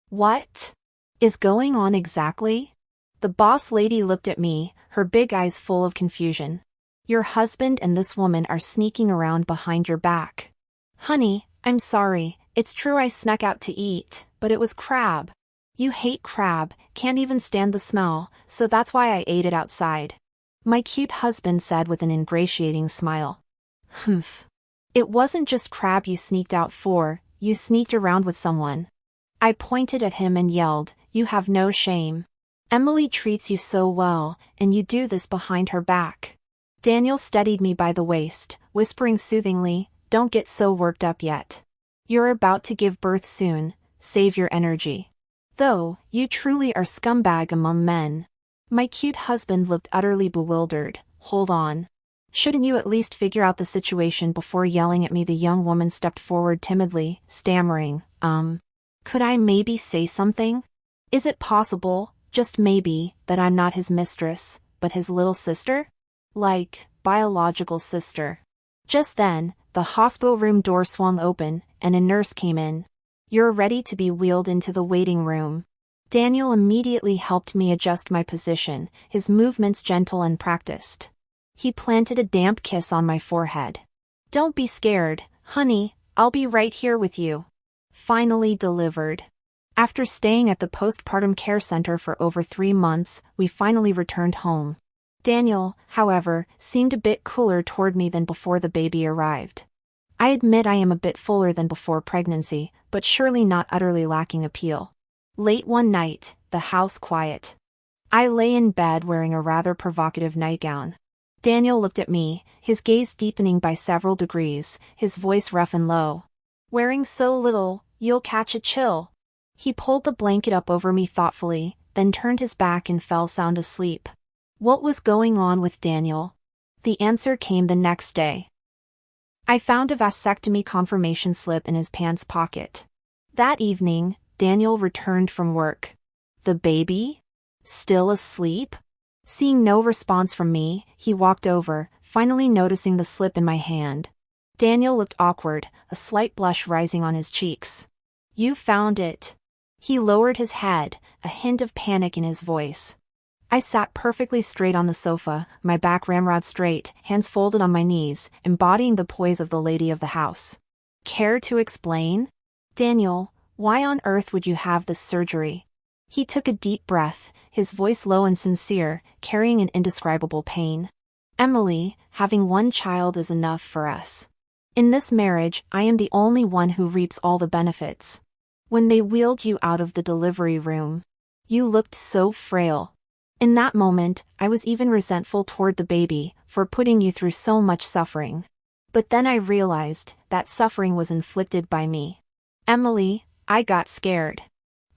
What is going on exactly? The boss lady looked at me, her big eyes full of confusion. Your husband and this woman are sneaking around behind your back. Honey, I'm sorry, it's true I snuck out to eat, but it was crab. You hate crab, can't even stand the smell, so that's why I ate it outside. My cute husband said with an ingratiating smile. Humph. It wasn't just crab you sneaked out for, you sneaked around with someone. I pointed at him and yelled, you have no shame. Emily treats you so well, and you do this behind her back. Daniel steadied me by the waist, whispering soothingly, don't get so worked up yet. You're about to give birth soon, save your energy. Though, you truly are scumbag among men. My cute husband looked utterly bewildered. Hold on. Shouldn't you at least figure out the situation before yelling at me? The young woman stepped forward timidly, stammering, could I maybe say something? Is it possible, just maybe, that I'm not his mistress, but his little sister? Like, biological sister. Just then, the hospital room door swung open, and a nurse came in. You're ready to be wheeled into the waiting room. Daniel immediately helped me adjust my position, his movements gentle and practiced. He planted a damp kiss on my forehead. Don't be scared, honey, I'll be right here with you. Finally delivered. After staying at the postpartum care center for over 3 months, we finally returned home. Daniel, however, seemed a bit cooler toward me than before the baby arrived. I admit I am a bit fuller than before pregnancy, but surely not utterly lacking appeal. Late one night, the house quiet. I lay in bed wearing a rather provocative nightgown. Daniel looked at me, his gaze deepening by several degrees, his voice rough and low. Wearing so little, you'll catch a chill. He pulled the blanket up over me thoughtfully, then turned his back and fell sound asleep. What was going on with Daniel? The answer came the next day. I found a vasectomy confirmation slip in his pants pocket. That evening, Daniel returned from work. The baby? Still asleep? Seeing no response from me, he walked over, finally noticing the slip in my hand. Daniel looked awkward, a slight blush rising on his cheeks. You found it. He lowered his head, a hint of panic in his voice. I sat perfectly straight on the sofa, my back ramrod straight, hands folded on my knees, embodying the poise of the lady of the house. Care to explain? Daniel, why on earth would you have this surgery? He took a deep breath, his voice low and sincere, carrying an indescribable pain. Emily, having one child is enough for us. In this marriage, I am the only one who reaps all the benefits. When they wheeled you out of the delivery room, you looked so frail. In that moment, I was even resentful toward the baby, for putting you through so much suffering. But then I realized that suffering was inflicted by me. Emily, I got scared.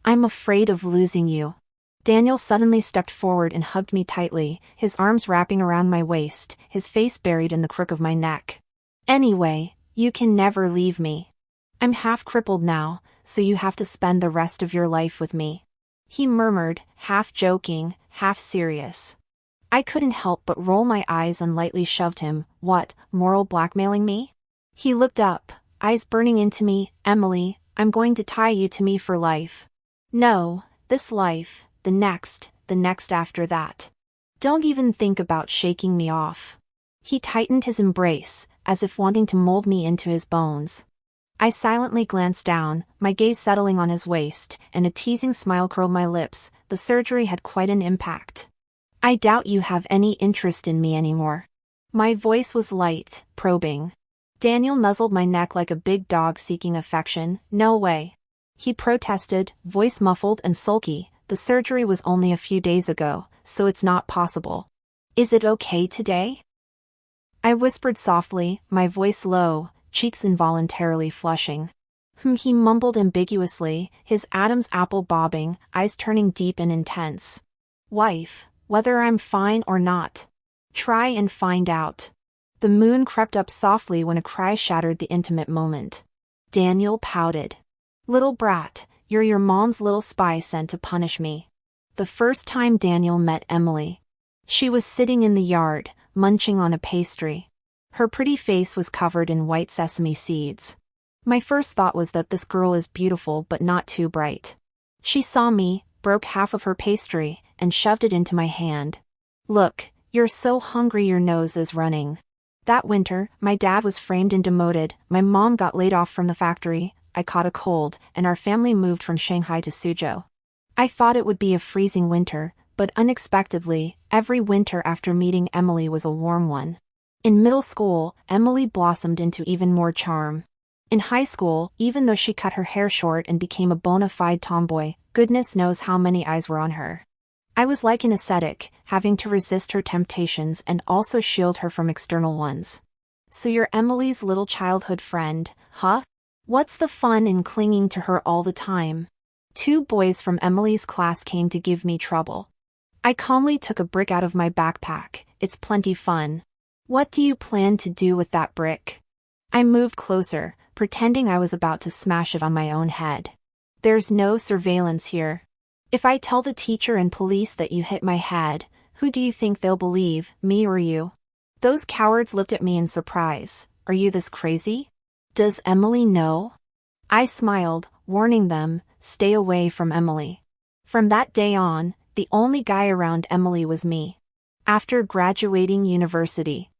I'm afraid of losing you. Daniel suddenly stepped forward and hugged me tightly, his arms wrapping around my waist, his face buried in the crook of my neck. Anyway, you can never leave me. I'm half crippled now, so you have to spend the rest of your life with me. He murmured, half joking, half serious. I couldn't help but roll my eyes and lightly shoved him. What, moral blackmailing me? He looked up, eyes burning into me. Emily, I'm going to tie you to me for life. No, this life, the next after that. Don't even think about shaking me off. He tightened his embrace, as if wanting to mold me into his bones. I silently glanced down, my gaze settling on his waist, and a teasing smile curled my lips. The surgery had quite an impact. I doubt you have any interest in me anymore. My voice was light, probing. Daniel nuzzled my neck like a big dog seeking affection. No way. He protested, voice muffled and sulky. The surgery was only a few days ago, so it's not possible. Is it okay today? I whispered softly, my voice low, cheeks involuntarily flushing. He mumbled ambiguously, his Adam's apple bobbing, eyes turning deep and intense. Wife, whether I'm fine or not. Try and find out. The moon crept up softly when a cry shattered the intimate moment. Daniel pouted. Little brat, you're your mom's little spy sent to punish me. The first time Daniel met Emily. She was sitting in the yard, munching on a pastry. Her pretty face was covered in white sesame seeds. My first thought was that this girl is beautiful but not too bright. She saw me, broke half of her pastry, and shoved it into my hand. Look, you're so hungry your nose is running. That winter, my dad was framed and demoted, my mom got laid off from the factory, I caught a cold, and our family moved from Shanghai to Suzhou. I thought it would be a freezing winter, but unexpectedly, every winter after meeting Emily was a warm one. In middle school, Emily blossomed into even more charm. In high school, even though she cut her hair short and became a bona fide tomboy, goodness knows how many eyes were on her. I was like an ascetic, having to resist her temptations and also shield her from external ones. So you're Emily's little childhood friend, huh? What's the fun in clinging to her all the time? 2 boys from Emily's class came to give me trouble. I calmly took a brick out of my backpack, it's plenty fun. What do you plan to do with that brick? I moved closer, pretending I was about to smash it on my own head. There's no surveillance here. If I tell the teacher and police that you hit my head, who do you think they'll believe, me or you? Those cowards looked at me in surprise. Are you this crazy? Does Emily know? I smiled, warning them, stay away from Emily. From that day on, the only guy around Emily was me. After graduating university,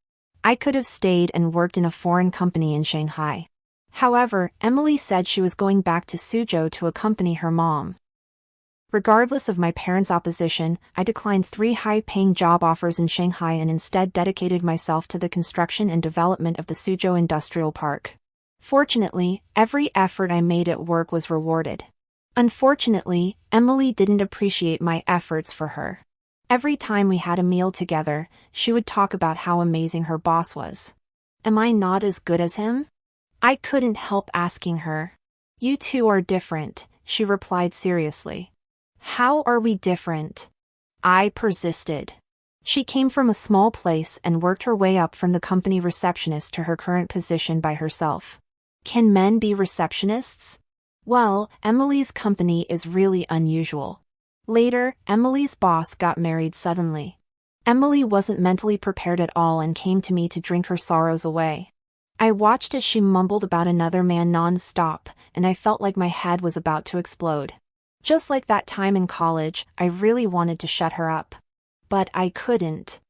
I could have stayed and worked in a foreign company in Shanghai. However, Emily said she was going back to Suzhou to accompany her mom. Regardless of my parents' opposition, I declined 3 high-paying job offers in Shanghai and instead dedicated myself to the construction and development of the Suzhou Industrial Park. Fortunately, every effort I made at work was rewarded. Unfortunately, Emily didn't appreciate my efforts for her. Every time we had a meal together, she would talk about how amazing her boss was. Am I not as good as him? I couldn't help asking her. You two are different, she replied seriously. How are we different? I persisted. She came from a small place and worked her way up from the company receptionist to her current position by herself. Can men be receptionists? Well, Emily's company is really unusual. Later, Emily's boss got married suddenly. Emily wasn't mentally prepared at all and came to me to drink her sorrows away. I watched as she mumbled about another man non-stop, and I felt like my head was about to explode. Just like that time in college, I really wanted to shut her up. But I couldn't.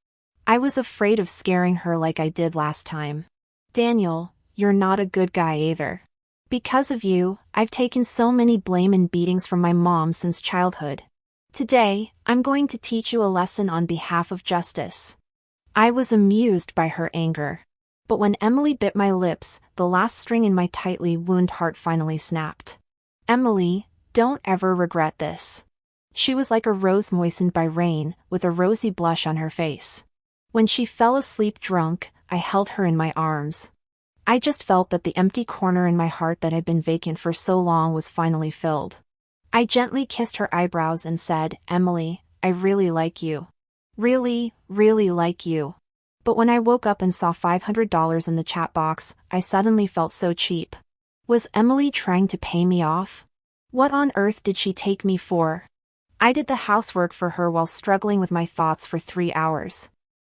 I was afraid of scaring her like I did last time. Daniel, you're not a good guy either. Because of you, I've taken so many blame and beatings from my mom since childhood. Today, I'm going to teach you a lesson on behalf of justice. I was amused by her anger. But when Emily bit my lips, the last string in my tightly wound heart finally snapped. Emily, don't ever regret this. She was like a rose moistened by rain, with a rosy blush on her face. When she fell asleep drunk, I held her in my arms. I just felt that the empty corner in my heart that had been vacant for so long was finally filled. I gently kissed her eyebrows and said, Emily, I really like you. Really, really like you. But when I woke up and saw $500 in the chat box, I suddenly felt so cheap. Was Emily trying to pay me off? What on earth did she take me for? I did the housework for her while struggling with my thoughts for 3 hours.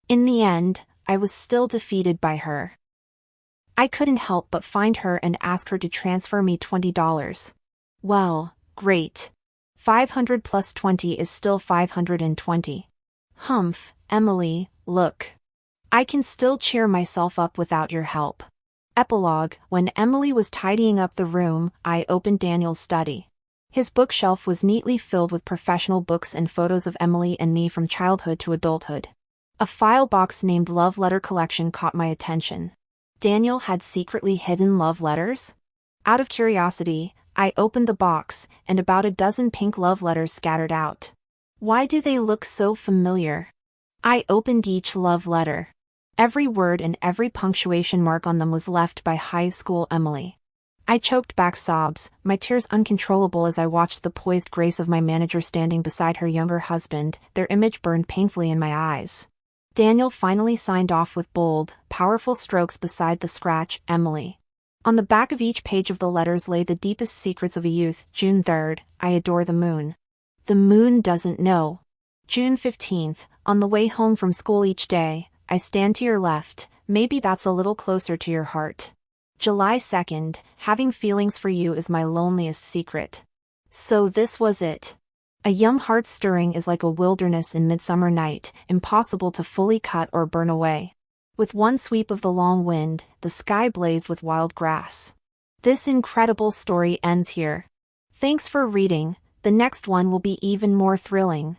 In the end, I was still defeated by her. I couldn't help but find her and ask her to transfer me $20. Well, great. 500 plus 20 is still 520. Humph, Emily, look. I can still cheer myself up without your help. Epilogue. When Emily was tidying up the room, I opened Daniel's study. His bookshelf was neatly filled with professional books and photos of Emily and me from childhood to adulthood. A file box named Love Letter Collection caught my attention. Daniel had secretly hidden love letters? Out of curiosity, I opened the box, and about a dozen pink love letters scattered out. Why do they look so familiar? I opened each love letter. Every word and every punctuation mark on them was left by high school Emily. I choked back sobs, my tears uncontrollable as I watched the poised grace of my manager standing beside her younger husband, their image burned painfully in my eyes. Daniel finally signed off with bold, powerful strokes beside the scratch, Emily. On the back of each page of the letters lay the deepest secrets of a youth. June 3rd, I adore the moon. The moon doesn't know. June 15th, on the way home from school each day, I stand to your left, maybe that's a little closer to your heart. July 2nd, having feelings for you is my loneliest secret. So this was it. A young heart stirring is like a wilderness in midsummer night, impossible to fully cut or burn away. With one sweep of the long wind, the sky blazed with wild grass. This incredible story ends here. Thanks for reading, the next one will be even more thrilling.